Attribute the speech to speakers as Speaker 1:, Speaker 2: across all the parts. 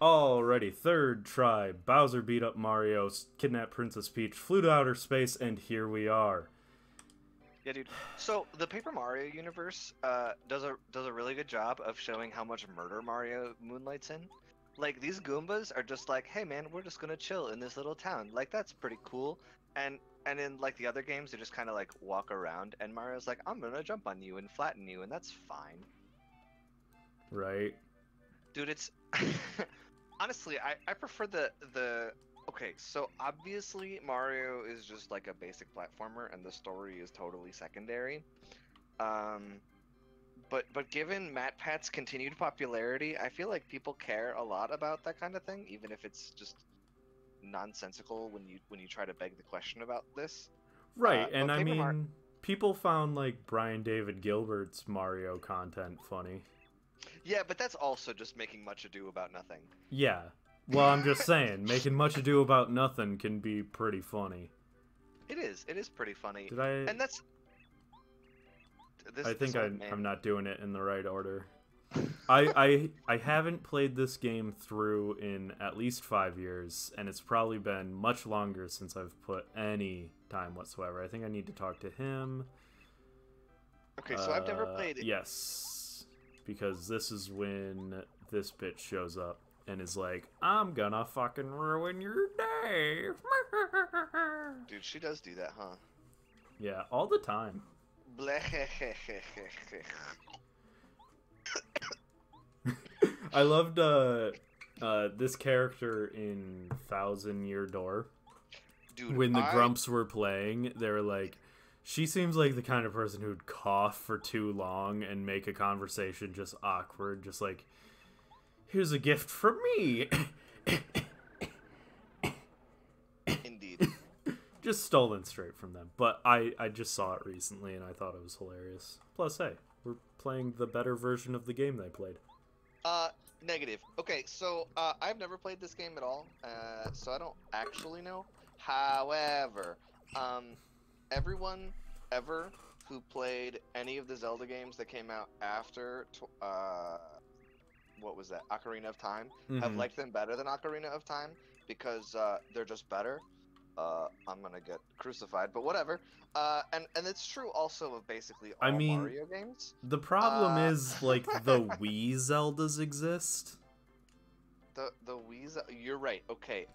Speaker 1: Alrighty, third try. Bowser beat up Mario, kidnapped Princess Peach, flew to outer space, and here we are.
Speaker 2: Yeah, dude. So the Paper Mario universe does a really good job of showing how much murder Mario moonlights in. Like these Goombas are just like, hey man, we're just gonna chill in this little town. Like that's pretty cool. And in like the other games, they just kind of like walk around, and Mario's like, I'm gonna jump on you and flatten you, and that's fine.
Speaker 1: Right?
Speaker 2: Dude, it's honestly, I prefer the okay, so obviously Mario is just like a basic platformer and the story is totally secondary. Um but given MatPat's continued popularity, I feel like people care a lot about that kind of thing, even if it's just nonsensical when you try to beg the question about this.
Speaker 1: Right,
Speaker 2: But
Speaker 1: and I mean, people found, like, Brian David Gilbert's Mario content funny.
Speaker 2: Yeah, but that's also just making much ado about nothing.
Speaker 1: Yeah. Well, I'm just saying, making much ado about nothing can be pretty funny.
Speaker 2: It is. It is pretty funny.
Speaker 1: Did I...
Speaker 2: And that's
Speaker 1: I think
Speaker 2: old man.
Speaker 1: I'm not doing it in the right order. I haven't played this game through in at least 5 years, and it's probably been much longer since I've put any time whatsoever. I think I need to talk to him.
Speaker 2: Okay, so I've never played it.
Speaker 1: Yes, because this is when this bitch shows up and is like, I'm gonna fucking ruin your day.
Speaker 2: Dude, she does do that, huh?
Speaker 1: Yeah, all the time. I loved this character in Thousand Year Door.
Speaker 2: Dude,
Speaker 1: when the Grumps were playing, they were like, she seems like the kind of person who'd cough for too long and make a conversation just awkward, just like, here's a gift from me.
Speaker 2: Indeed.
Speaker 1: Just stolen straight from them. But I just saw it recently and I thought it was hilarious. Plus, hey, we're playing the better version of the game they played.
Speaker 2: Negative. Okay, so I've never played this game at all, so I don't actually know. However, everyone ever who played any of the Zelda games that came out after, what was that, Ocarina of Time, have liked them better than Ocarina of Time because they're just better. I'm gonna get crucified, but whatever. And it's true also of basically all Mario games.
Speaker 1: The problem is, like, the Wii Zeldas exist.
Speaker 2: The Wii you're right. Okay,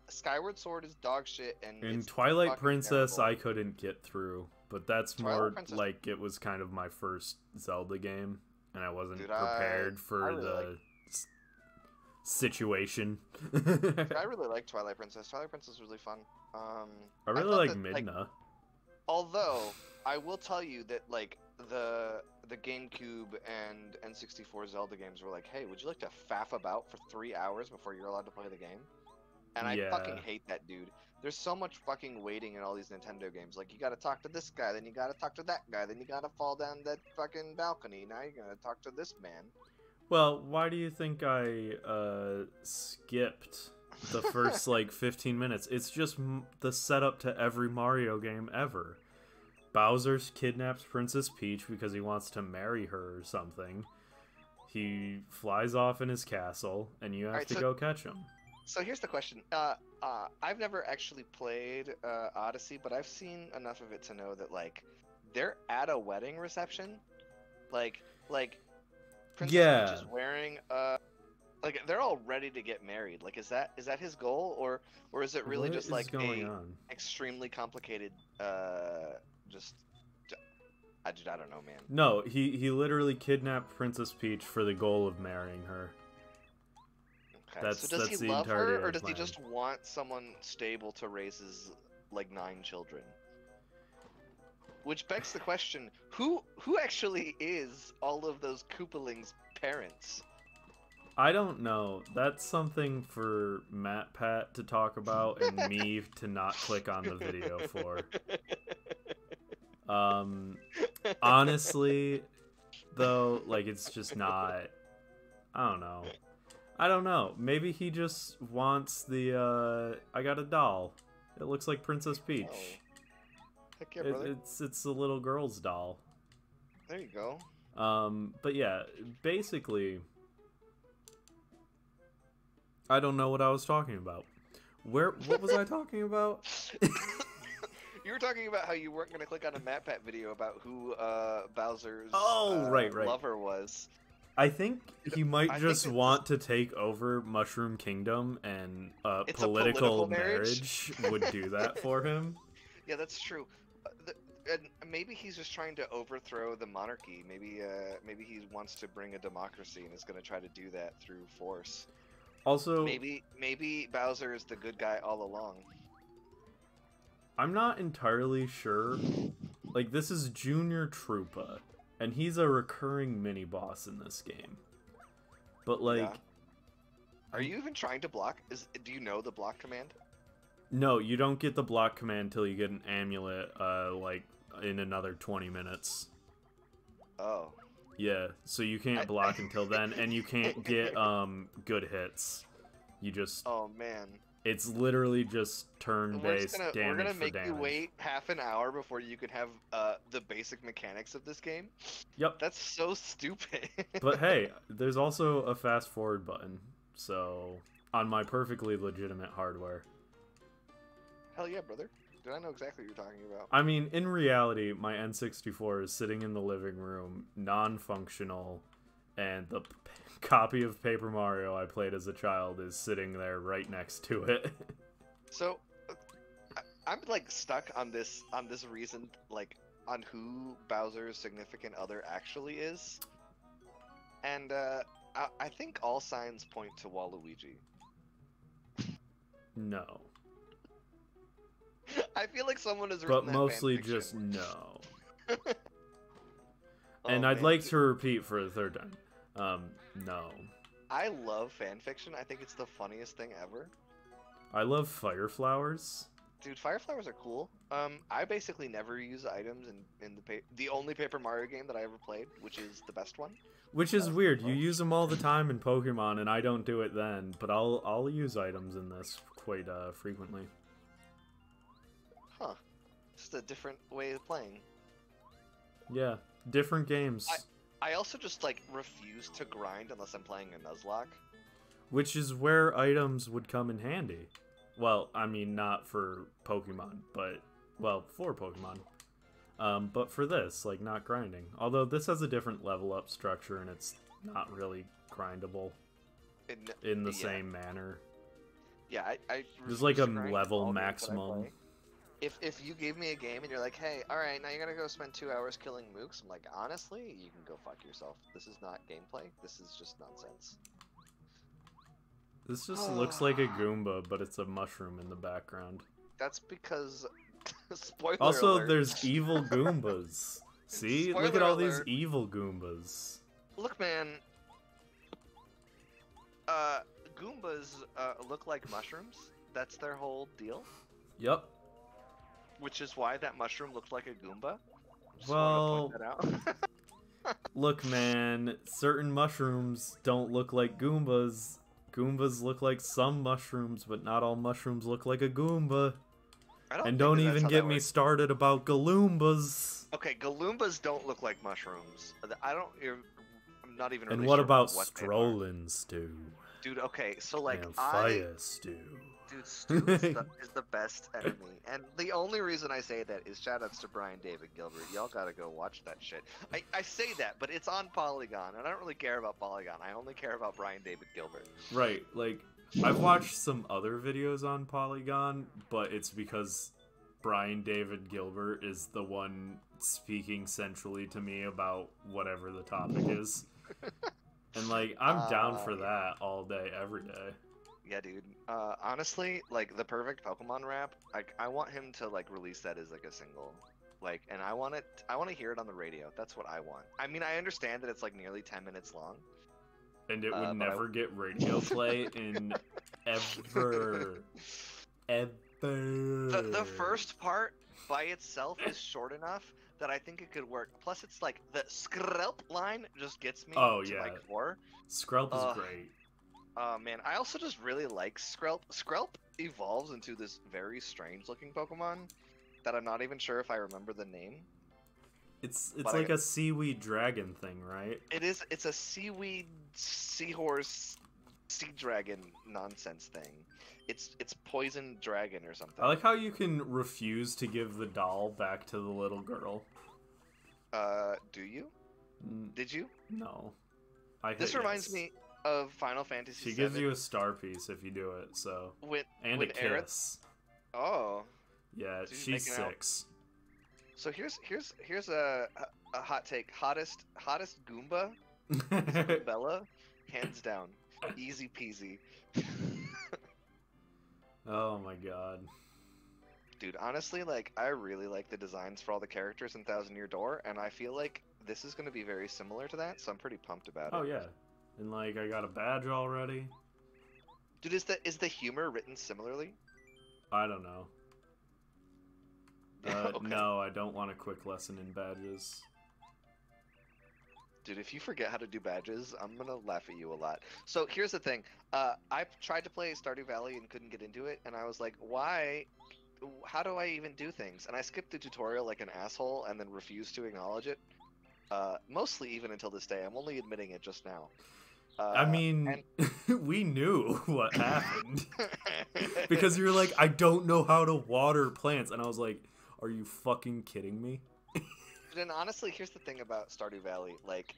Speaker 2: Skyward Sword is dog shit, and
Speaker 1: in
Speaker 2: it's
Speaker 1: Twilight Princess
Speaker 2: terrible.
Speaker 1: I couldn't get through, but that's more like it was kind of my first Zelda game, and I wasn't prepared for the situation.
Speaker 2: I really like Twilight Princess. Twilight Princess was really fun.
Speaker 1: I really like Midna.
Speaker 2: Like, although I will tell you that like the GameCube and N64 Zelda games were like, hey, would you like to faff about for 3 hours before you're allowed to play the game? And I fucking hate that, dude. There's so much fucking waiting in all these Nintendo games. Like, you gotta talk to this guy, then you gotta talk to that guy, then you gotta fall down that fucking balcony. Now you're gonna talk to this man.
Speaker 1: Well, why do you think I skipped the first, like, 15 minutes? It's just the setup to every Mario game ever. Bowser kidnaps Princess Peach because he wants to marry her or something. He flies off in his castle, and you have to go catch him.
Speaker 2: So here's the question. I've never actually played Odyssey, but I've seen enough of it to know that, like, they're at a wedding reception. Like Princess Peach is wearing like they're all ready to get married. Like, is that his goal, or is it really just like extremely complicated I don't know, man.
Speaker 1: No, he literally kidnapped Princess Peach for the goal of marrying her.
Speaker 2: Okay. So does he love her, or does he just want someone stable to raise his, like, 9 children? Which begs the question, who actually is all of those Koopalings' parents?
Speaker 1: I don't know. That's something for MatPat to talk about and me to not click on the video for. Honestly, though, like, it's just not... I don't know. Maybe he just wants the, I got a doll. It looks like Princess Peach.
Speaker 2: Oh. Heck yeah, brother.
Speaker 1: It's a little girl's doll.
Speaker 2: There you go.
Speaker 1: But yeah, basically... I don't know what I was talking about. What was I talking about?
Speaker 2: You were talking about how you weren't going to click on a MatPat video about who Bowser's
Speaker 1: right.
Speaker 2: lover was.
Speaker 1: I think he might
Speaker 2: I
Speaker 1: just
Speaker 2: think
Speaker 1: want to take over Mushroom Kingdom, and
Speaker 2: It's a
Speaker 1: political
Speaker 2: political marriage.
Speaker 1: would do that for him.
Speaker 2: Yeah, that's true. And maybe he's just trying to overthrow the monarchy. Maybe he wants to bring a democracy and is going to try to do that through force.
Speaker 1: Also,
Speaker 2: maybe Bowser is the good guy all along.
Speaker 1: I'm not entirely sure. Like, this is Junior Troopa, and he's a recurring mini-boss in this game. But, like...
Speaker 2: Yeah. Are you even trying to block? Do you know the block command?
Speaker 1: No, you don't get the block command till you get an amulet, like, in another 20 minutes.
Speaker 2: Oh.
Speaker 1: Yeah, so you can't block until then, and you can't get, good hits. You just...
Speaker 2: Oh, man.
Speaker 1: It's literally just turn-based damage for damage.
Speaker 2: We're gonna make you wait half an hour before you can have the basic mechanics of this game?
Speaker 1: Yep.
Speaker 2: That's so stupid.
Speaker 1: But hey, there's also a fast-forward button, so... on my perfectly legitimate hardware.
Speaker 2: Hell yeah, brother. Did I know exactly what you're talking about?
Speaker 1: I mean, in reality, my N64 is sitting in the living room, non-functional, and the copy of Paper Mario I played as a child is sitting there right next to it.
Speaker 2: So, I'm like stuck on this reason, like on who Bowser's significant other actually is, and I think all signs point to Waluigi.
Speaker 1: No.
Speaker 2: I feel like someone has written
Speaker 1: But
Speaker 2: that
Speaker 1: mostly
Speaker 2: fanfiction.
Speaker 1: just no.
Speaker 2: Oh,
Speaker 1: And I'd
Speaker 2: man.
Speaker 1: like to repeat for the third time. No.
Speaker 2: I love fanfiction. I think it's the funniest thing ever.
Speaker 1: I love Fire Flowers.
Speaker 2: Dude, Fire Flowers are cool. I basically never use items in the only Paper Mario game that I ever played, which is the best one.
Speaker 1: Which is weird. You use them all the time in Pokemon, and I don't do it then. But I'll use items in this quite frequently.
Speaker 2: Huh. Just a different way of playing.
Speaker 1: Yeah, different games.
Speaker 2: I also just, like, refuse to grind unless I'm playing a Nuzlocke.
Speaker 1: Which is where items would come in handy. Well, I mean, not for Pokemon, but... well, for Pokemon. But for this, like, not grinding. Although this has a different level up structure, and it's not really grindable in the same manner.
Speaker 2: Yeah, I
Speaker 1: There's like a
Speaker 2: refuse to grind all
Speaker 1: level
Speaker 2: games that I
Speaker 1: maximum.
Speaker 2: play. If you gave me a game and you're like, hey, alright, now you're gonna go spend 2 hours killing mooks, I'm like, honestly, you can go fuck yourself. This is not gameplay. This is just nonsense.
Speaker 1: This just looks like a Goomba, but it's a mushroom in the background.
Speaker 2: That's because... spoiler
Speaker 1: Also,
Speaker 2: alert.
Speaker 1: there's evil Goombas. See? Look at
Speaker 2: Spoiler
Speaker 1: all these
Speaker 2: alert.
Speaker 1: evil Goombas.
Speaker 2: Look, man. Goombas look like mushrooms. That's their whole deal.
Speaker 1: Yep.
Speaker 2: Which is why that mushroom looked like a Goomba. Just
Speaker 1: Well,
Speaker 2: wanted to point that out.
Speaker 1: look, man, certain mushrooms don't look like Goombas. Goombas look like some mushrooms, but not all mushrooms look like a Goomba. And
Speaker 2: think
Speaker 1: don't
Speaker 2: that's
Speaker 1: even
Speaker 2: how
Speaker 1: get
Speaker 2: that
Speaker 1: me
Speaker 2: works.
Speaker 1: started about Galoombas.
Speaker 2: Okay, Galoombas don't look like mushrooms. I'm not even.
Speaker 1: And
Speaker 2: really
Speaker 1: what
Speaker 2: sure
Speaker 1: about
Speaker 2: what they are.
Speaker 1: Strollin' Stew?
Speaker 2: Dude, okay, so like
Speaker 1: And Fire Stew.
Speaker 2: Dude, Stu is the best enemy, and the only reason I say that is shoutouts to Brian David Gilbert. Y'all gotta go watch that shit. I say that, but it's on Polygon, and I don't really care about Polygon. I only care about Brian David Gilbert.
Speaker 1: Right, like, I've watched some other videos on Polygon, but it's because Brian David Gilbert is the one speaking centrally to me about whatever the topic is. And, like, I'm down for that all day, every day.
Speaker 2: Yeah, dude. Honestly, like, the perfect Pokemon rap, I want him to, like, release that as, like, a single. Like, and I want to hear it on the radio. That's what I want. I mean, I understand that it's, like, nearly 10 minutes long.
Speaker 1: And it would never get radio play in ever.
Speaker 2: The first part by itself is short enough that I think it could work. Plus, it's like the Skrelp line just gets me to like 4.
Speaker 1: Skrelp is great.
Speaker 2: Man, I also just really like Skrelp. Skrelp evolves into this very strange looking Pokemon that I'm not even sure if I remember the name.
Speaker 1: It's like a seaweed dragon thing, right?
Speaker 2: It is. It's a seaweed seahorse sea dragon nonsense thing. It's poison dragon or something.
Speaker 1: I like how you can refuse to give the doll back to the little girl.
Speaker 2: Do you? Did you?
Speaker 1: No. I
Speaker 2: This
Speaker 1: hit
Speaker 2: reminds
Speaker 1: yes.
Speaker 2: me of Final Fantasy
Speaker 1: She
Speaker 2: VII.
Speaker 1: gives you a star piece if you do it, so. And
Speaker 2: when
Speaker 1: a kiss.
Speaker 2: Oh.
Speaker 1: Yeah,
Speaker 2: She's
Speaker 1: she's
Speaker 2: making out.
Speaker 1: 6.
Speaker 2: So here's a hot take. Hottest Goomba is Goombella, hands down. Easy peasy.
Speaker 1: Oh my god.
Speaker 2: Dude, honestly, like, I really like the designs for all the characters in Thousand Year Door, and I feel like this is going to be very similar to that, so I'm pretty pumped about
Speaker 1: Oh
Speaker 2: it.
Speaker 1: yeah. And like, I got a badge already.
Speaker 2: Dude, is the humor written similarly?
Speaker 1: I don't know.
Speaker 2: Okay.
Speaker 1: No, I don't want a quick lesson in badges.
Speaker 2: Dude, if you forget how to do badges, I'm gonna laugh at you a lot. So here's the thing. I tried to play Stardew Valley and couldn't get into it, and I was like, why? How do I even do things? And I skipped the tutorial like an asshole and then refused to acknowledge it. Mostly even until this day. I'm only admitting it just now.
Speaker 1: I mean, we knew what happened. Because you were like, I don't know how to water plants. And I was like, are you fucking kidding me?
Speaker 2: And honestly, here's the thing about Stardew Valley. Like,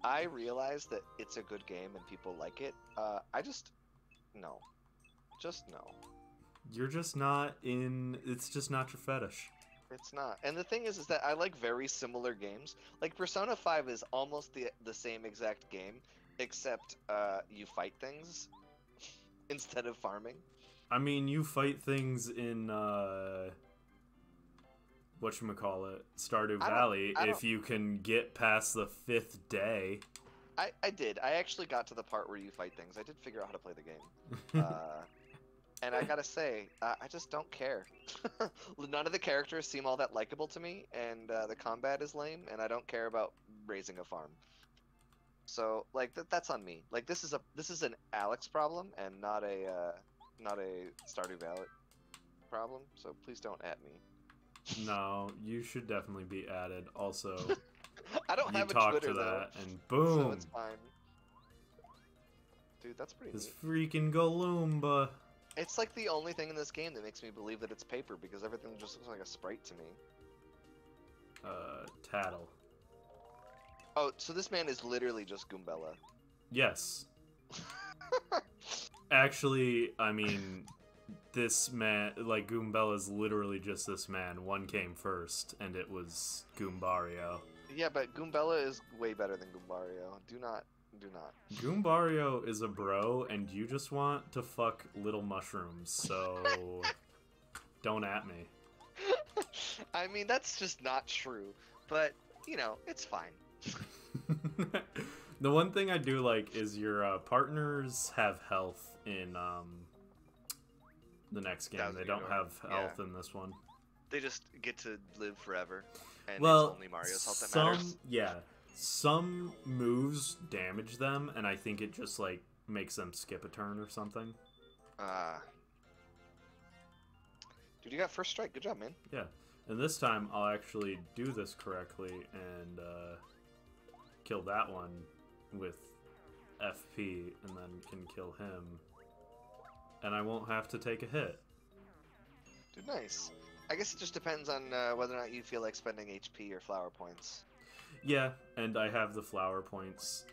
Speaker 2: I realize that it's a good game and people like it. I just... No. Just no.
Speaker 1: You're just not in... It's just not your fetish.
Speaker 2: It's not. And the thing is that I like very similar games. Like, Persona 5 is almost the same exact game, except you fight things instead of farming.
Speaker 1: I mean, you fight things in, whatchamacallit, Stardew Valley, if you can get past the 5th day.
Speaker 2: I did. I actually got to the part where you fight things. I did figure out how to play the game. And I gotta say, I just don't care. None of the characters seem all that likable to me, and the combat is lame, and I don't care about raising a farm. So, like, that's on me. Like, this is an Alex problem, and not a Stardew Valley problem. So please don't at me.
Speaker 1: No, you should definitely be added. Also,
Speaker 2: I don't have a
Speaker 1: talk
Speaker 2: Twitter
Speaker 1: to
Speaker 2: though,
Speaker 1: that, and boom,
Speaker 2: so it's fine. Dude, that's pretty
Speaker 1: this
Speaker 2: neat.
Speaker 1: freaking Galoomba.
Speaker 2: It's like the only thing in this game that makes me believe that it's paper, because everything just looks like a sprite to me.
Speaker 1: Tattle.
Speaker 2: Oh, so this man is literally just Goombella.
Speaker 1: Yes. Actually, I mean, this man, like, Goombella's literally just this man. One came first, and it was Goombario.
Speaker 2: Yeah, but Goombella is way better than Goombario. Do not.
Speaker 1: Goombario is a bro, and you just want to fuck little mushrooms, so don't at me.
Speaker 2: I mean, that's just not true, but, you know, it's fine.
Speaker 1: The one thing I do like is your partners have health in the next game. They don't have health in this one.
Speaker 2: They just get to live forever, and
Speaker 1: well,
Speaker 2: it's only Mario's health that matters.
Speaker 1: Yeah, some moves damage them, and I think it just like makes them skip a turn or something.
Speaker 2: Dude, you got first strike. Good job, man.
Speaker 1: Yeah, and this time I'll actually do this correctly and kill that one with FP, and then can kill him, and I won't have to take a hit.
Speaker 2: Dude, nice. I guess it just depends on whether or not you feel like spending HP or flower points.
Speaker 1: Yeah, and I have the flower points,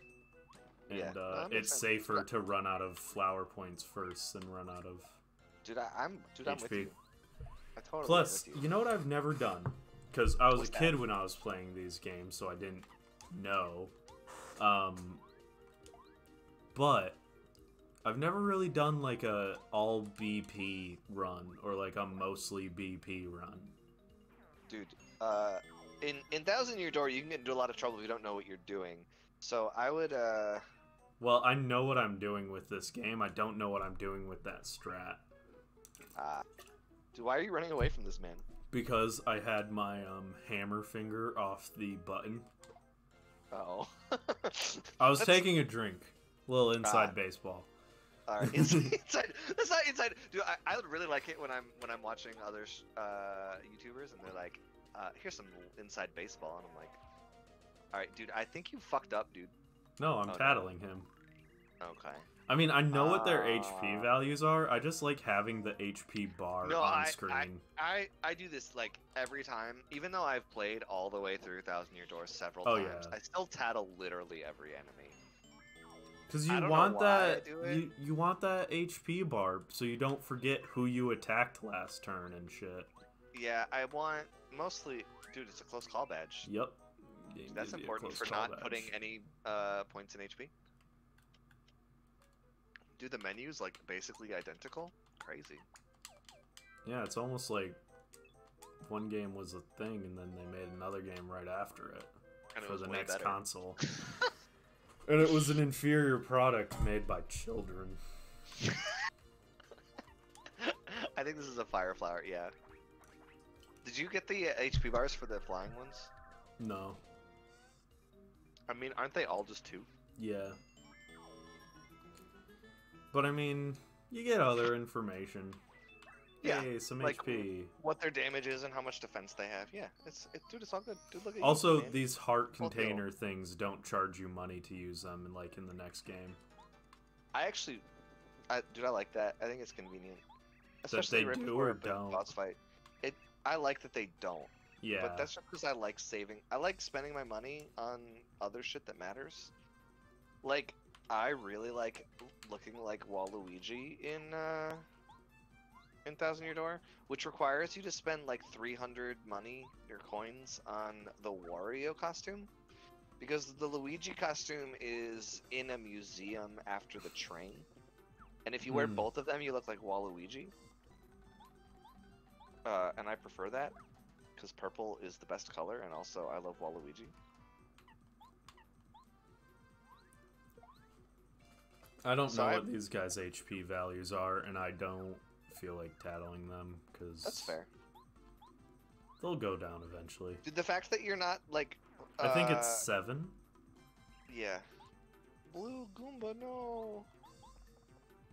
Speaker 1: and it's safer to run out of flower points first than run out of
Speaker 2: I'm with you. I totally
Speaker 1: Plus,
Speaker 2: with you.
Speaker 1: you know what I've never done? Because I was a kid when I was playing these games, so I didn't know. But I've never really done like a all BP run or like a mostly BP run.
Speaker 2: Dude, in Thousand Year Door, you can get into a lot of trouble if you don't know what you're doing. So I would
Speaker 1: Well, I know what I'm doing with this game. I don't know what I'm doing with that strat.
Speaker 2: Dude, why are you running away from this man?
Speaker 1: Because I had my hammer finger off the button.
Speaker 2: Oh.
Speaker 1: I was taking a drink. A little inside baseball.
Speaker 2: Alright, inside. That's not inside. Dude, I would really like it when I'm watching other YouTubers and they're like, here's some inside baseball, and I'm like, alright, dude, I think you fucked up, dude.
Speaker 1: No, I'm tattling him.
Speaker 2: Okay.
Speaker 1: I mean, I know what their HP values are. I just like having the HP bar
Speaker 2: No,
Speaker 1: on screen.
Speaker 2: I do this like every time, even though I've played all the way through Thousand Year Door several
Speaker 1: Oh,
Speaker 2: times.
Speaker 1: yeah.
Speaker 2: I still tattle literally every enemy.
Speaker 1: Because
Speaker 2: I
Speaker 1: you
Speaker 2: don't
Speaker 1: want
Speaker 2: know why I
Speaker 1: that
Speaker 2: do it.
Speaker 1: you want that HP bar so you don't forget who you attacked last turn and shit.
Speaker 2: Yeah, I want mostly, dude. It's a close call badge.
Speaker 1: Yep.
Speaker 2: That's important for not putting any points in HP. Do the menus like basically identical? Crazy.
Speaker 1: Yeah, it's almost like one game was a thing and then they made another game right after it
Speaker 2: And it
Speaker 1: for
Speaker 2: was
Speaker 1: the
Speaker 2: way
Speaker 1: next
Speaker 2: better.
Speaker 1: console. And it was an inferior product made by children.
Speaker 2: I think this is a fire flower. Yeah. Did you get the HP bars for the flying ones?
Speaker 1: No.
Speaker 2: I mean, aren't they all just 2?
Speaker 1: Yeah. But I mean, you get other information.
Speaker 2: Yeah,
Speaker 1: Hey, some
Speaker 2: like,
Speaker 1: HP.
Speaker 2: What their damage is and how much defense they have. Yeah, dude, it's all good. Dude, look at
Speaker 1: Also,
Speaker 2: you, man.
Speaker 1: these heart
Speaker 2: Full deal.
Speaker 1: container things don't charge you money to use them, in the next game.
Speaker 2: I actually, dude, I like that. I think it's convenient,
Speaker 1: That
Speaker 2: especially
Speaker 1: they
Speaker 2: right
Speaker 1: do
Speaker 2: before
Speaker 1: or
Speaker 2: a big
Speaker 1: don't.
Speaker 2: boss fight. I like that they don't.
Speaker 1: Yeah.
Speaker 2: But that's just because I like saving. I like spending my money on other shit that matters. Like, I really like looking like Waluigi in Thousand Year Door, which requires you to spend like 300 money or coins on the Wario costume, because the Luigi costume is in a museum after the train, and if you wear both of them, you look like Waluigi. And I prefer that because purple is the best color, and also I love Waluigi.
Speaker 1: I don't know what these guys' HP values are, and I don't feel like tattling them because
Speaker 2: That's fair.
Speaker 1: they'll go down eventually.
Speaker 2: Dude, the fact that you're not like
Speaker 1: I think it's 7.
Speaker 2: Yeah. Blue Goomba, no.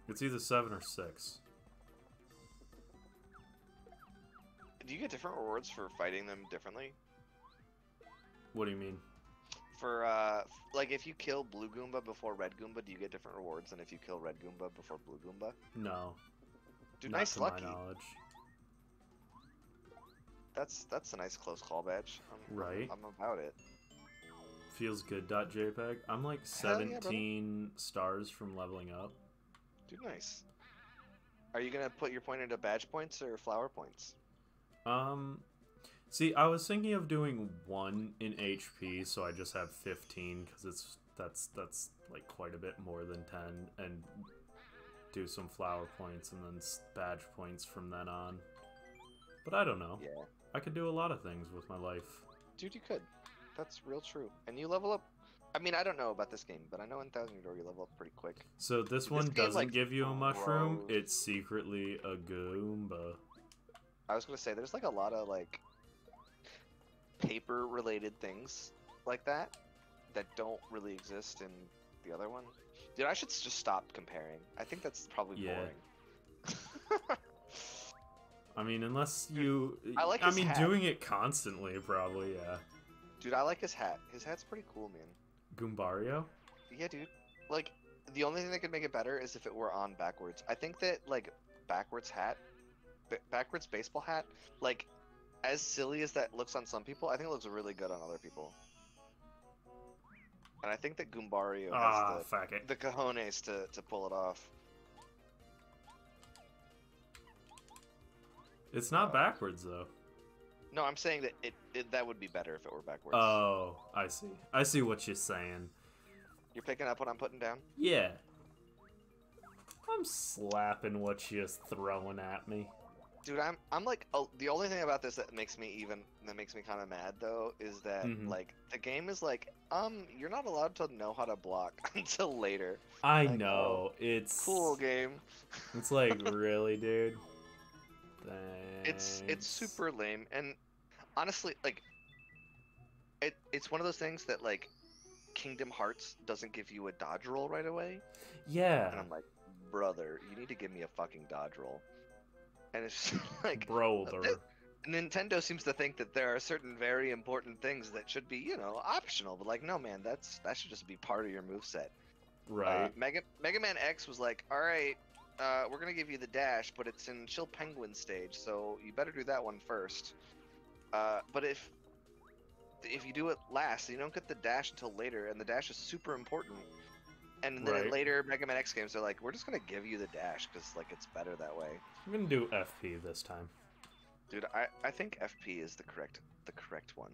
Speaker 1: It's either 7 or 6.
Speaker 2: Do you get different rewards for fighting them differently?
Speaker 1: What do you mean?
Speaker 2: For like if you kill Blue Goomba before Red Goomba, do you get different rewards than if you kill Red Goomba before Blue Goomba?
Speaker 1: No.
Speaker 2: Dude,
Speaker 1: Not
Speaker 2: nice
Speaker 1: to
Speaker 2: lucky.
Speaker 1: my knowledge.
Speaker 2: That's a nice close call badge.
Speaker 1: Right.
Speaker 2: I'm about it.
Speaker 1: Feels good. .jpg. I'm like
Speaker 2: Hell yeah,
Speaker 1: 17 stars from leveling up.
Speaker 2: Dude, nice. Are you gonna put your point into badge points or flower points?
Speaker 1: See, I was thinking of doing 1 in HP, so I just have 15 because that's like quite a bit more than 10, and do some flower points and then badge points from then on. But I don't know.
Speaker 2: Yeah.
Speaker 1: I could do a lot of things with my life.
Speaker 2: Dude, you could. That's real true. And you level up. I mean, I don't know about this game, but I know in Thousand Year Door you level up pretty quick.
Speaker 1: So this
Speaker 2: Dude,
Speaker 1: one
Speaker 2: game,
Speaker 1: doesn't
Speaker 2: like,
Speaker 1: give you a mushroom.
Speaker 2: grows.
Speaker 1: It's secretly a Goomba.
Speaker 2: I was gonna say there's like a lot of like paper related things like that don't really exist in the other one. Dude, I should just stop comparing. I think that's probably boring.
Speaker 1: I mean, unless you...
Speaker 2: I
Speaker 1: I mean,
Speaker 2: hat.
Speaker 1: doing it constantly, probably, yeah.
Speaker 2: Dude, I like his hat. His hat's pretty cool, man.
Speaker 1: Goombario?
Speaker 2: Yeah, dude. Like, the only thing that could make it better is if it were on backwards. I think that, like, backwards baseball hat, like, as silly as that looks on some people, I think it looks really good on other people. And I think that Goombario has the cojones to pull it off.
Speaker 1: It's not backwards, though.
Speaker 2: No, I'm saying that that would be better if it were backwards.
Speaker 1: Oh, I see. I see what you're saying.
Speaker 2: You're picking up what I'm putting down?
Speaker 1: Yeah. I'm slapping what you're throwing at me.
Speaker 2: Dude, I'm like, the only thing about this that makes me kind of mad though is that like the game is like, you're not allowed to know how to block until later.
Speaker 1: I
Speaker 2: like,
Speaker 1: know.
Speaker 2: Oh,
Speaker 1: it's
Speaker 2: cool game.
Speaker 1: It's like, really, dude?
Speaker 2: It's
Speaker 1: Thanks.
Speaker 2: super lame, and honestly, like, it's one of those things that like Kingdom Hearts doesn't give you a dodge roll right away.
Speaker 1: Yeah.
Speaker 2: And I'm like, brother, you need to give me a fucking dodge roll. And it's just like,
Speaker 1: Brother.
Speaker 2: Nintendo seems to think that there are certain very important things that should be, you know, optional. But like, no, man, that should just be part of your moveset.
Speaker 1: Right.
Speaker 2: Mega Man X was like, all right, we're gonna give you the dash, but it's in Chill Penguin stage, so you better do that one first. But if you do it last, you don't get the dash until later, and the dash is super important. And then in
Speaker 1: Right.
Speaker 2: later Mega Man X games, they're like, we're just gonna give you the dash because like it's better that way.
Speaker 1: I'm gonna do FP this time.
Speaker 2: Dude, I think FP is the correct one.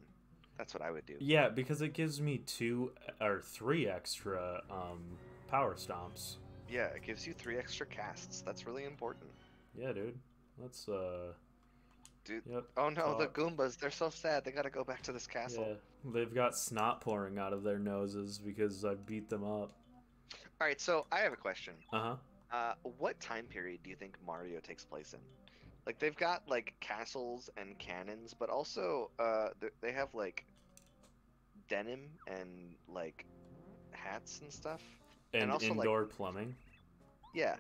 Speaker 2: That's what I would do.
Speaker 1: Yeah, because it gives me 2 or 3 extra power stomps.
Speaker 2: Yeah, it gives you 3 extra casts. That's really important.
Speaker 1: Yeah, dude. Let's
Speaker 2: Dude.
Speaker 1: Yep.
Speaker 2: Oh no, the Goombas, they're so sad. They gotta go back to this castle.
Speaker 1: Yeah. They've got snot pouring out of their noses because I beat them up.
Speaker 2: Alright, so I have a question.
Speaker 1: Uh-huh.
Speaker 2: What time period do you think Mario takes place in? Like, they've got, like, castles and cannons, but also, they have, like, denim and, like, hats and stuff.
Speaker 1: And
Speaker 2: also,
Speaker 1: indoor
Speaker 2: like,
Speaker 1: plumbing.
Speaker 2: Yeah.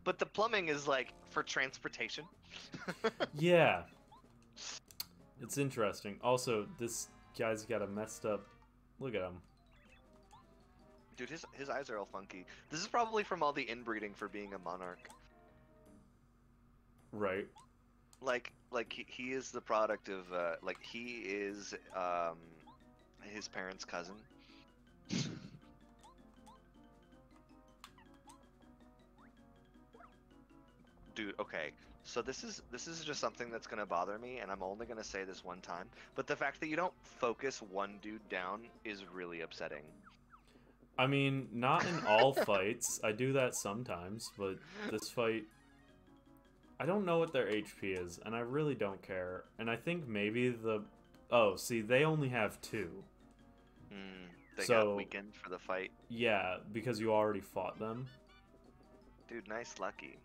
Speaker 2: But the plumbing is, like, for transportation.
Speaker 1: Yeah. It's interesting. Also, this guy's got a messed up... Look at him.
Speaker 2: Dude, his eyes are all funky. This is probably from all the inbreeding for being a monarch.
Speaker 1: Right.
Speaker 2: Like he is the product of like he is his parents' cousin. Dude, okay. So this is just something that's gonna bother me, and I'm only gonna say this one time. But the fact that you don't focus one dude down is really upsetting.
Speaker 1: I mean, not in all fights. I do that sometimes, but this fight... I don't know what their HP is, and I really don't care. And I think maybe the... Oh, see, they only have 2.
Speaker 2: They got weakened for the fight.
Speaker 1: Yeah, because you already fought them.
Speaker 2: Dude, nice lucky.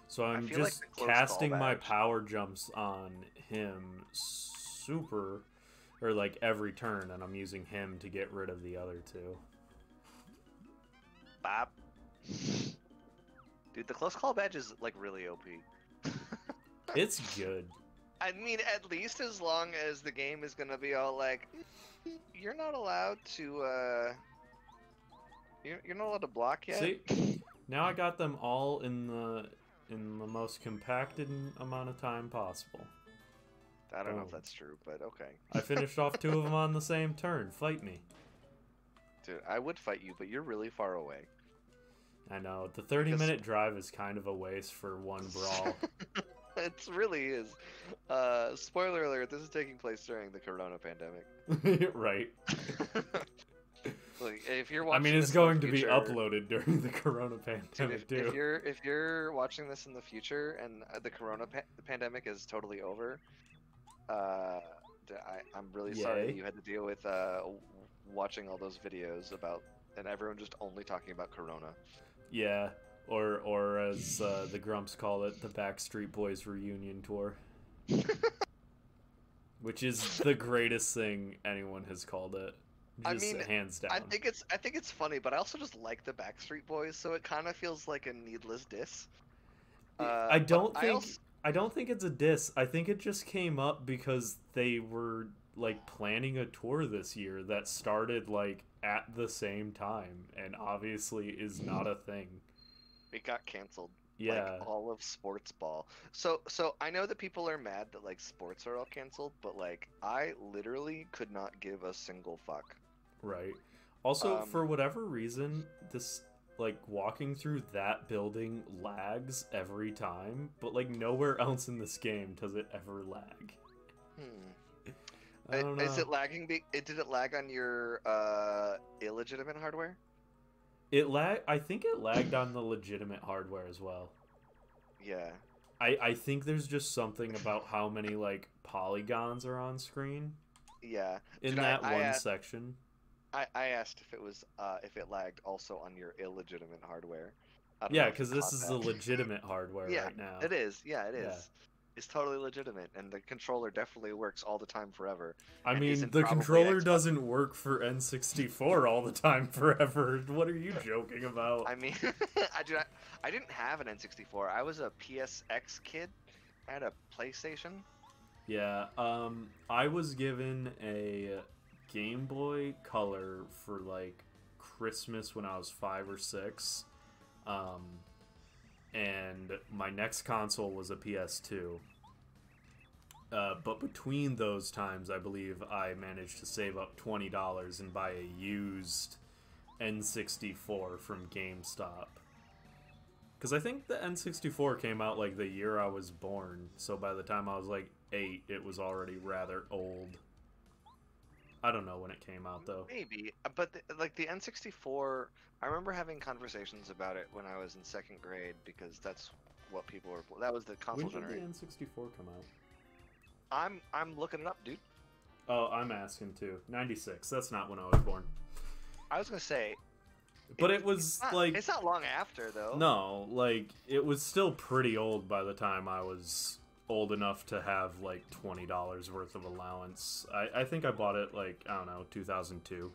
Speaker 1: So I'm just
Speaker 2: like
Speaker 1: casting my power jumps on him super... Or, like, every turn, and I'm using him to get rid of the other 2.
Speaker 2: Bop. Dude, the close call badge is, like, really OP.
Speaker 1: It's good.
Speaker 2: I mean, at least as long as the game is gonna be all like, you're not allowed to, you're not allowed to block yet.
Speaker 1: See? Now I got them all in the most compacted amount of time possible.
Speaker 2: I don't know if that's true, but okay.
Speaker 1: I finished off 2 of them on the same turn. Fight me.
Speaker 2: Dude, I would fight you, but you're really far away.
Speaker 1: I know. The 30-minute drive is kind of a waste for one brawl.
Speaker 2: It really is. Spoiler alert, this is taking place during the Corona pandemic.
Speaker 1: Right.
Speaker 2: Like, if you're watching
Speaker 1: I mean, it's going to be uploaded during the Corona pandemic,
Speaker 2: dude,
Speaker 1: too.
Speaker 2: If you're watching this in the future and the Corona pandemic is totally over, I'm really sorry that you had to deal with watching all those videos about and everyone just only talking about Corona.
Speaker 1: Yeah, or as the Grumps call it, the Backstreet Boys reunion tour. Which is the greatest thing anyone has called it. Just hands down.
Speaker 2: I think it's funny, but I also just like the Backstreet Boys, so it kind of feels like a needless diss.
Speaker 1: I don't think it's a diss. I think it just came up because they were like planning a tour this year that started like at the same time and obviously is not a thing.
Speaker 2: It got canceled.
Speaker 1: Yeah.
Speaker 2: Like all of sports ball. So I know that people are mad that like sports are all canceled, but like I literally could not give a single fuck.
Speaker 1: Right. Also, for whatever reason, this like walking through that building lags every time, but like nowhere else in this game does it ever lag. I don't know.
Speaker 2: Is it lagging? Did it lag on your illegitimate hardware?
Speaker 1: I think it lagged on the legitimate hardware as well.
Speaker 2: Yeah.
Speaker 1: I think there's just something about how many like polygons are on screen.
Speaker 2: Yeah.
Speaker 1: In that one section.
Speaker 2: I asked if it was if it lagged also on your illegitimate hardware.
Speaker 1: Yeah, because this is the legitimate hardware right now.
Speaker 2: It is. Yeah, it is.
Speaker 1: Yeah.
Speaker 2: It's totally legitimate, and the controller definitely works all the time forever.
Speaker 1: I mean, the controller doesn't work for N64 all the time forever. What are you joking about?
Speaker 2: I mean, I didn't have an N64. I was a PSX kid. I had a PlayStation.
Speaker 1: Yeah, I was given a Game Boy Color for like Christmas when I was 5 or 6. And my next console was a PS2. But between those times, I believe I managed to save up $20 and buy a used N64 from GameStop. Because I think the N64 came out like the year I was born, so by the time I was like 8, it was already rather old. I don't know when it came out though.
Speaker 2: Maybe, but like the N64, I remember having conversations about it when I was in 2nd grade because that's what people were. That was the console
Speaker 1: When did
Speaker 2: generation.
Speaker 1: the N64 come out?
Speaker 2: I'm looking it up, dude.
Speaker 1: Oh, I'm asking too. 96. That's not when I was born.
Speaker 2: I was gonna say.
Speaker 1: But it was like...
Speaker 2: It's not long after, though.
Speaker 1: No, like, it was still pretty old by the time I was old enough to have, like, $20 worth of allowance. I think I bought it, like, I don't know, 2002.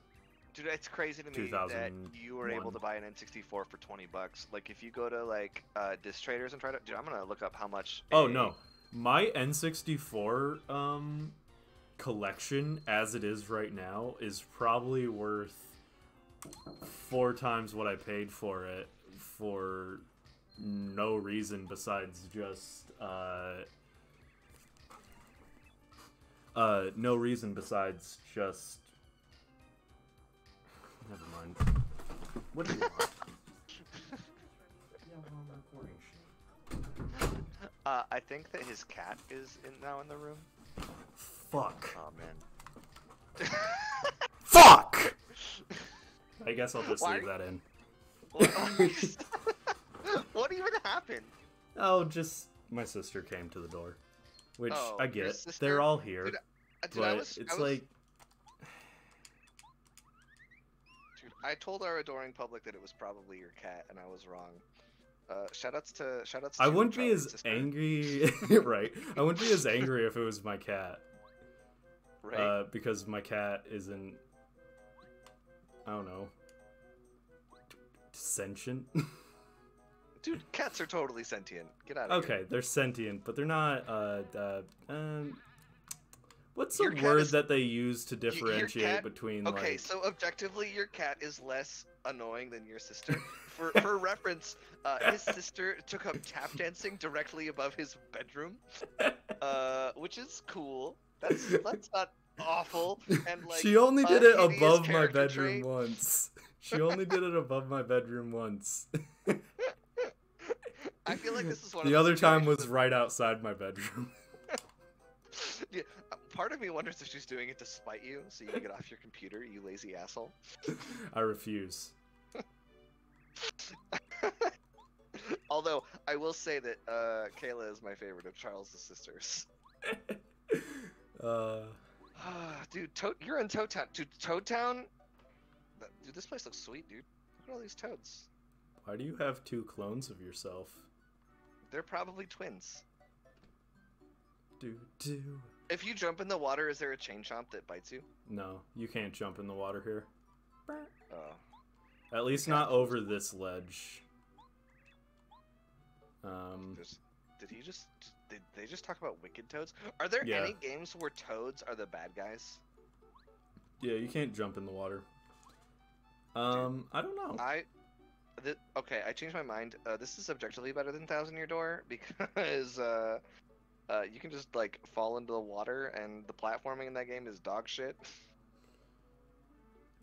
Speaker 2: Dude, it's crazy to me that you were able to buy an N64 for $20. Like, if you go to, like, disc traders and try to... Dude, I'm gonna look up how much...
Speaker 1: Oh, no. My N64, collection, as it is right now, is probably worth 4 times what I paid for it for no reason besides just never mind. What do you want? Yeah, well, I'm recording shit.
Speaker 2: I think that his cat is now in the room.
Speaker 1: Fuck.
Speaker 2: Oh man.
Speaker 1: Fuck! I guess I'll just leave that in.
Speaker 2: What even happened?
Speaker 1: Oh, just my sister came to the door. Which, I get. They're all here.
Speaker 2: Dude,
Speaker 1: but it's like...
Speaker 2: Dude, I told our adoring public that it was probably your cat, and I was wrong. Shoutouts to
Speaker 1: I wouldn't be as angry... right. I wouldn't be as angry if it was my cat.
Speaker 2: Right.
Speaker 1: Because my cat isn't... I don't know. Sentient?
Speaker 2: Dude, cats are totally sentient. Get out of here.
Speaker 1: Okay, they're sentient, but they're not, what's the word that they use to differentiate between,
Speaker 2: okay,
Speaker 1: like...
Speaker 2: so objectively, your cat is less annoying than your sister. For reference, his sister took up tap dancing directly above his bedroom, which is cool. That's not awful. And like,
Speaker 1: she only did it above my bedroom once. She only did it above my bedroom once.
Speaker 2: I feel like this is one
Speaker 1: of the other time was right outside my bedroom.
Speaker 2: Yeah, part of me wonders if she's doing it to spite you, so you can get off your computer, you lazy asshole.
Speaker 1: I refuse.
Speaker 2: Although, I will say that Kayla is my favorite of Charles' sisters. Dude, you're in Toad Town. Dude, Toad Town? Dude, this place looks sweet, dude. Look at all these toads.
Speaker 1: Why do you have 2 clones of yourself?
Speaker 2: They're probably twins.
Speaker 1: Do.
Speaker 2: If you jump in the water, is there a chain chomp that bites you?
Speaker 1: No, you can't jump in the water here.
Speaker 2: Oh.
Speaker 1: At least not over this ledge.
Speaker 2: Did they just talk about wicked toads? Are there any games where toads are the bad guys?
Speaker 1: Yeah, you can't jump in the water. I don't know.
Speaker 2: Okay, I changed my mind. This is objectively better than Thousand Year Door because you can just like fall into the water, and the platforming in that game is dog shit.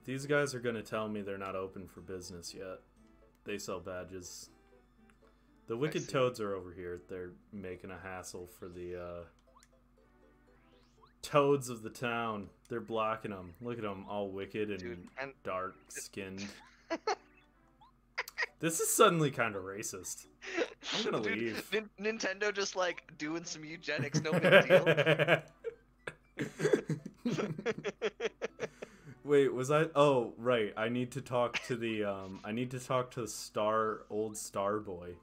Speaker 1: These guys are gonna tell me they're not open for business yet. They sell badges. The Wicked Toads are over here. They're making a hassle for the toads of the town. They're blocking them. Look at them, all wicked and dark-skinned. This is suddenly kind of racist. I'm gonna leave.
Speaker 2: Nintendo just like doing some eugenics, no big deal.
Speaker 1: Wait, was I? Oh, right. I need to talk to the I need to talk to old Star Boy.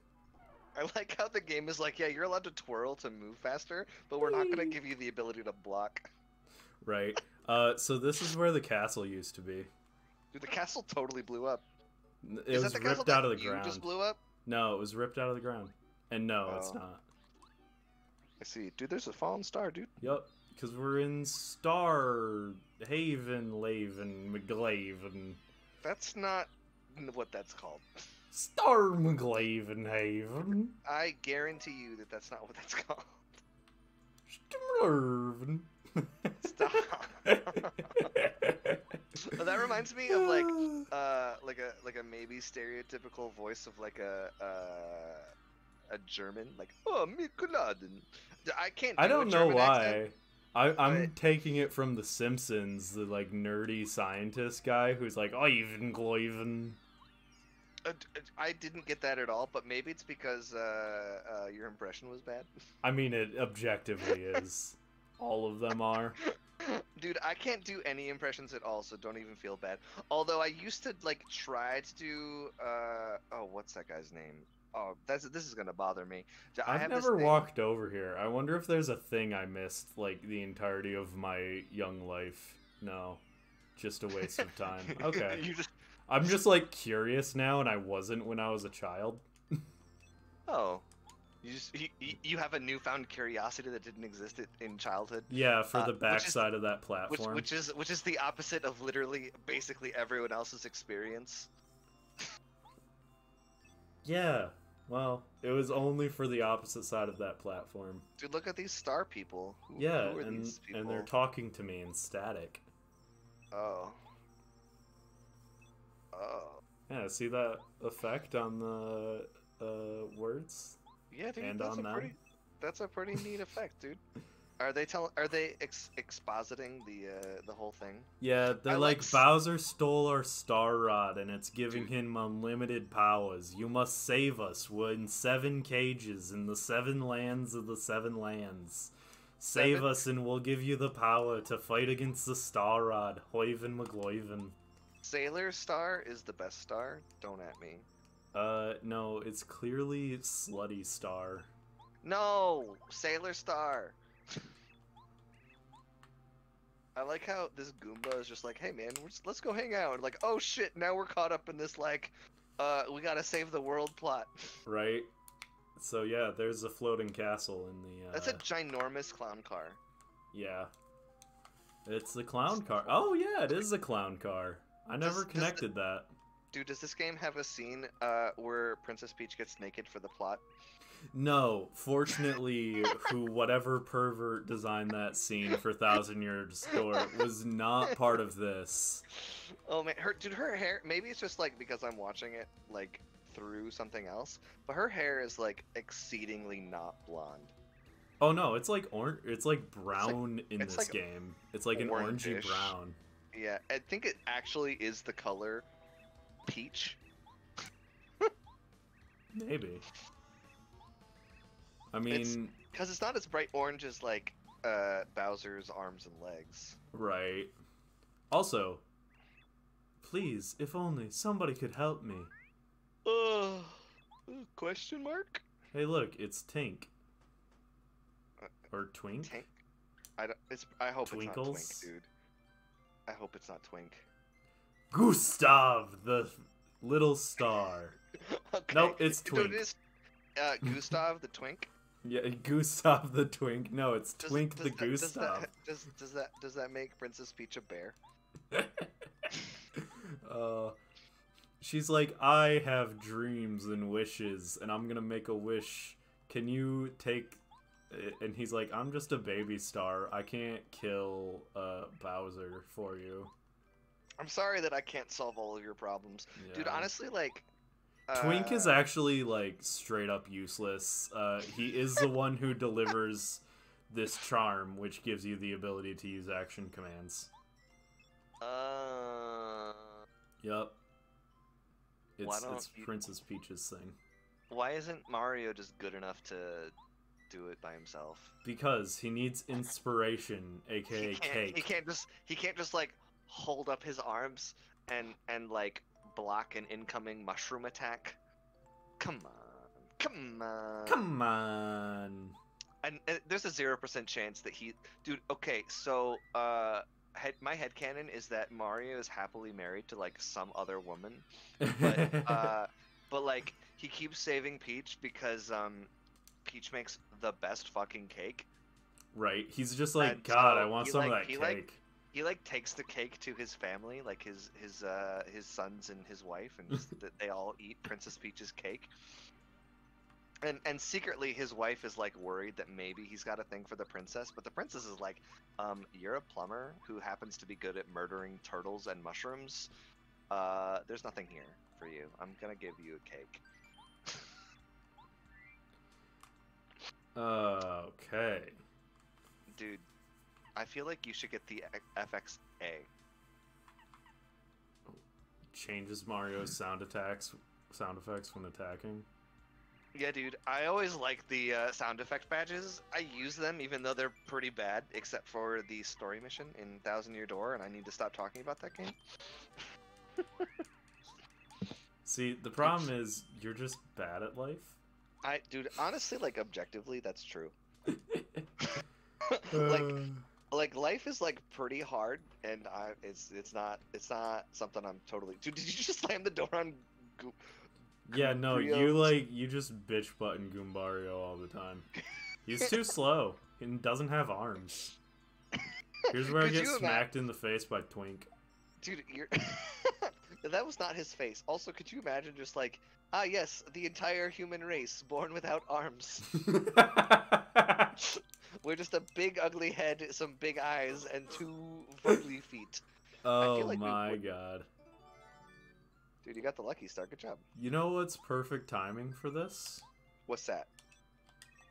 Speaker 2: I like how the game is like, yeah, you're allowed to twirl to move faster, but we're not gonna give you the ability to block.
Speaker 1: Right. So this is where the castle used to be.
Speaker 2: Dude, the castle totally blew up.
Speaker 1: It was ripped out of the ground.
Speaker 2: Just blew up?
Speaker 1: No, it was ripped out of the ground. And no, it's not.
Speaker 2: I see. Dude, there's a fallen star, dude.
Speaker 1: Yup. Because we're in Star Haven, Laven, McGlaven.
Speaker 2: That's not what that's called.
Speaker 1: Star McGlaven Haven.
Speaker 2: I guarantee you that that's not what that's called.
Speaker 1: Starvin.
Speaker 2: Stop. Well, that reminds me of like a maybe stereotypical voice of like a German, like, oh, mir geladen. I can't do
Speaker 1: I don't
Speaker 2: a
Speaker 1: know
Speaker 2: German
Speaker 1: why.
Speaker 2: accent,
Speaker 1: I'm taking it from The Simpsons, the like nerdy scientist guy who's like, Ivan Gloiven.
Speaker 2: I didn't get that at all, but maybe it's because your impression was bad.
Speaker 1: I mean, it objectively is. All of them are.
Speaker 2: Dude, I can't do any impressions at all, so don't even feel bad. Although I used to like try to do oh, what's that guy's name? Oh, this is gonna bother me. I
Speaker 1: I've
Speaker 2: have
Speaker 1: never
Speaker 2: this thing.
Speaker 1: walked over here. I wonder if there's a thing I missed, like, the entirety of my young life. No. Just a waste of time. Okay. I'm just, like, curious now, and I wasn't when I was a child.
Speaker 2: Oh. You have a newfound curiosity that didn't exist in childhood.
Speaker 1: Yeah, for the backside of that platform.
Speaker 2: Which is the opposite of literally basically everyone else's experience.
Speaker 1: Yeah. Well, it was only for the opposite side of that platform.
Speaker 2: Dude, look at these star people. Who are these people?
Speaker 1: And they're talking to me in static.
Speaker 2: Oh. Oh.
Speaker 1: Yeah, see that effect on the words?
Speaker 2: Yeah, dude,
Speaker 1: And
Speaker 2: that's
Speaker 1: on them?
Speaker 2: that's a pretty neat effect, dude. Are they expositing the whole thing?
Speaker 1: Yeah, they're
Speaker 2: I
Speaker 1: like,
Speaker 2: like
Speaker 1: Bowser stole our Star Rod and it's giving him unlimited powers. You must save us. We're in 7 cages in the 7 lands of the 7 lands. Save us and we'll give you the power to fight against the Star Rod. Hoiven McGloiven.
Speaker 2: Sailor Star is the best star? Don't at me.
Speaker 1: No, it's clearly Slutty Star.
Speaker 2: No! Sailor Star! I like how this Goomba is just like, hey man, let's go hang out. And like, oh shit, now we're caught up in this like, we gotta save the world plot.
Speaker 1: Right? So yeah, there's a floating castle in the,
Speaker 2: That's a ginormous clown car.
Speaker 1: Yeah. It's the clown car. Oh yeah, it is a clown car. I never connected that.
Speaker 2: Dude, does this game have a scene where Princess Peach gets naked for the plot?
Speaker 1: No, fortunately, whatever pervert designed that scene for Thousand Years Door was not part of this.
Speaker 2: Oh man, her hair, maybe it's just like because I'm watching it like through something else, but her hair is like exceedingly not blonde.
Speaker 1: Oh no, it's like it's like brown in this
Speaker 2: like
Speaker 1: game. It's like an orangey brown.
Speaker 2: Yeah, I think it actually is the color peach.
Speaker 1: Maybe. I mean,
Speaker 2: because it's not as bright orange as like Bowser's arms and legs.
Speaker 1: Right. Also, please, if only somebody could help me.
Speaker 2: Question mark?
Speaker 1: Hey, look, it's Tink. Or Twink?
Speaker 2: Tink? I hope
Speaker 1: Twinkles?
Speaker 2: it's not Twink, dude. I hope it's not Twink.
Speaker 1: Gustav, the little star.
Speaker 2: Okay.
Speaker 1: Nope, it's Twink.
Speaker 2: Dude, it is Gustav the Twink.
Speaker 1: Yeah, Gustav the Twink. No, it's Twink the Gustav.
Speaker 2: Does that make Princess Peach a bear?
Speaker 1: She's like, I have dreams and wishes, and I'm gonna make a wish. Can you take... And he's like, I'm just a baby star. I can't kill Bowser for you.
Speaker 2: I'm sorry that I can't solve all of your problems. Yeah. Dude, honestly, like...
Speaker 1: Twink is actually, like, straight up useless. He is the one who delivers this charm, which gives you the ability to use action commands. Yep. It's Princess Peach's thing.
Speaker 2: Why isn't Mario just good enough to do it by himself?
Speaker 1: Because he needs inspiration, aka cake.
Speaker 2: He can't just like hold up his arms and like block an incoming mushroom attack. Come on. And there's a 0% chance that dude. Okay, so my headcanon is that Mario is happily married to like some other woman, but like he keeps saving Peach because Peach makes the best fucking cake.
Speaker 1: Right? He's just like,
Speaker 2: And
Speaker 1: God, I
Speaker 2: so
Speaker 1: want
Speaker 2: he
Speaker 1: some of
Speaker 2: like
Speaker 1: that
Speaker 2: he
Speaker 1: cake.
Speaker 2: like he like takes the cake to his family, like his sons and his wife, and just that they all eat Princess Peach's cake. And secretly his wife is like worried that maybe he's got a thing for the princess, but the princess is like, you're a plumber who happens to be good at murdering turtles and mushrooms. There's nothing here for you. I'm gonna give you a cake.
Speaker 1: Okay.
Speaker 2: Dude, I feel like you should get the FXA.
Speaker 1: Changes Mario's sound effects when attacking.
Speaker 2: Yeah, dude, I always like the sound effect badges. I use them even though they're pretty bad, except for the story mission in Thousand Year Door, and I need to stop talking about that game.
Speaker 1: See, the problem is you're just bad at life.
Speaker 2: Dude, honestly, like objectively, that's true.
Speaker 1: Uh,
Speaker 2: Like life is like pretty hard, and it's not something I'm totally. Dude, did you just slam the door on?
Speaker 1: yeah, no,
Speaker 2: Goombrio's-
Speaker 1: you just bitch button Goombario all the time. He's too slow and doesn't have arms. Here's where I
Speaker 2: Could
Speaker 1: get
Speaker 2: you
Speaker 1: smacked in the face by Twink.
Speaker 2: Dude, you're that was not his face. Also, could you imagine just like, yes, the entire human race born without arms. We're just a big ugly head, some big eyes, and two ugly feet.
Speaker 1: Oh
Speaker 2: like
Speaker 1: my god.
Speaker 2: Dude, you got the lucky star. Good job.
Speaker 1: You know what's perfect timing for this?
Speaker 2: What's that?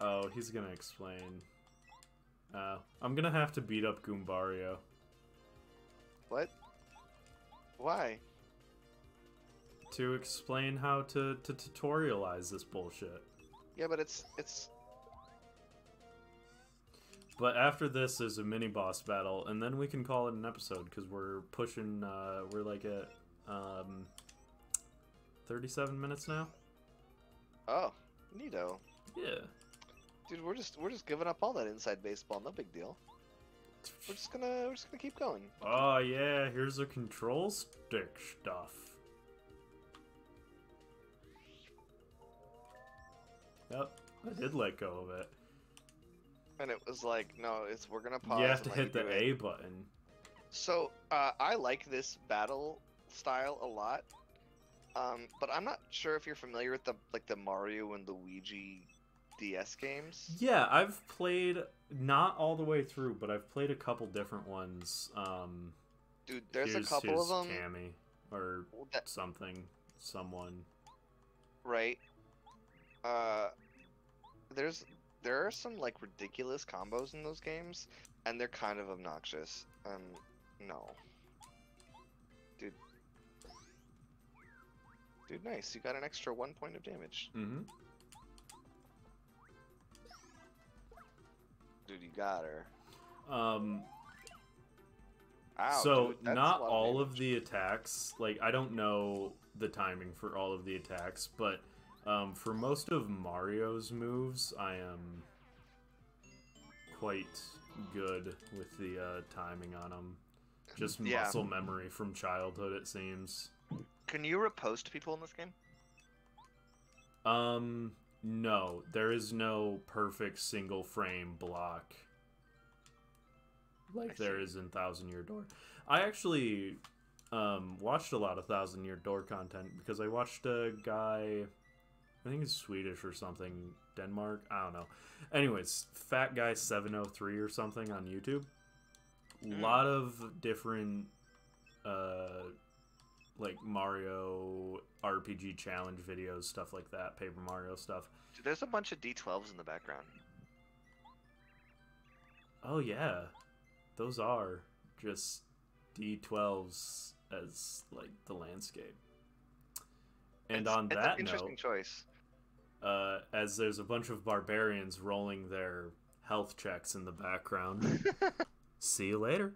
Speaker 1: Oh, he's gonna explain. I'm gonna have to beat up Goombario.
Speaker 2: What? Why?
Speaker 1: To explain how to tutorialize this bullshit.
Speaker 2: Yeah, but it's
Speaker 1: But after this, there's a mini boss battle, and then we can call it an episode because we're pushing. We're like at 37 minutes now.
Speaker 2: Oh, neato.
Speaker 1: Yeah.
Speaker 2: Dude, we're just giving up all that inside baseball. No big deal. We're just gonna keep going.
Speaker 1: Oh yeah, here's the control stick stuff. Yep, I did let go of it.
Speaker 2: And it was like, no, we're gonna pause.
Speaker 1: You have to
Speaker 2: and let
Speaker 1: hit the
Speaker 2: you do it.
Speaker 1: A button.
Speaker 2: So I like this battle style a lot, but I'm not sure if you're familiar with the Mario and Luigi DS games.
Speaker 1: Yeah, I've played not all the way through, but I've played a couple different ones.
Speaker 2: Dude, there's a couple of them.
Speaker 1: Cammy or
Speaker 2: that,
Speaker 1: someone.
Speaker 2: right? There are some like ridiculous combos in those games, and they're kind of obnoxious. No. Dude, nice. You got an extra 1 point of damage.
Speaker 1: Mm-hmm.
Speaker 2: Dude, you got her.
Speaker 1: Ow,
Speaker 2: dude, that's
Speaker 1: not
Speaker 2: a lot
Speaker 1: all
Speaker 2: damage.
Speaker 1: of the attacks, like, I don't know the timing for all of the attacks, but for most of Mario's moves, I am quite good with the timing on them. Just muscle memory from childhood, it seems.
Speaker 2: Can you riposte people in this game?
Speaker 1: No, there is no perfect single frame block like there is in Thousand Year Door. I actually watched a lot of Thousand Year Door content because I watched a guy, I think he's Swedish or something, Denmark, I don't know. Anyways, Fat Guy 703 or something on YouTube. A lot of different like Mario RPG challenge videos, stuff like that, Paper Mario stuff.
Speaker 2: Dude, there's a bunch of D12s in the background.
Speaker 1: Oh yeah, those are just D12s as like the landscape. And on
Speaker 2: it's
Speaker 1: that
Speaker 2: an interesting
Speaker 1: note,
Speaker 2: choice.
Speaker 1: as there's a bunch of barbarians rolling their health checks in the background. See you later.